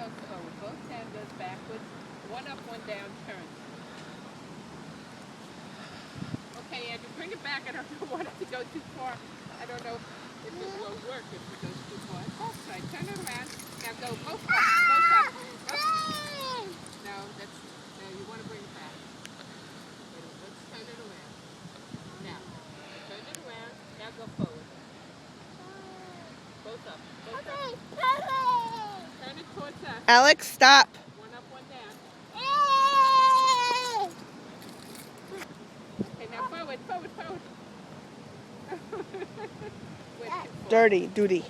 goes forward. Both hand goes backwards. One up, one down, turn. Okay, Andrew, bring it back. I don't know what to go too far. I don't know if it will work if it goes too far. That's right. Turn it around. Now go both up. Both up. No, you want to bring it back. Let's turn it around. Now, turn it around. Now go forward. Both up. Both up. Turn it towards us. Alex, stop. One up, one down. Okay, now forward, forward, forward. Dirty, duty.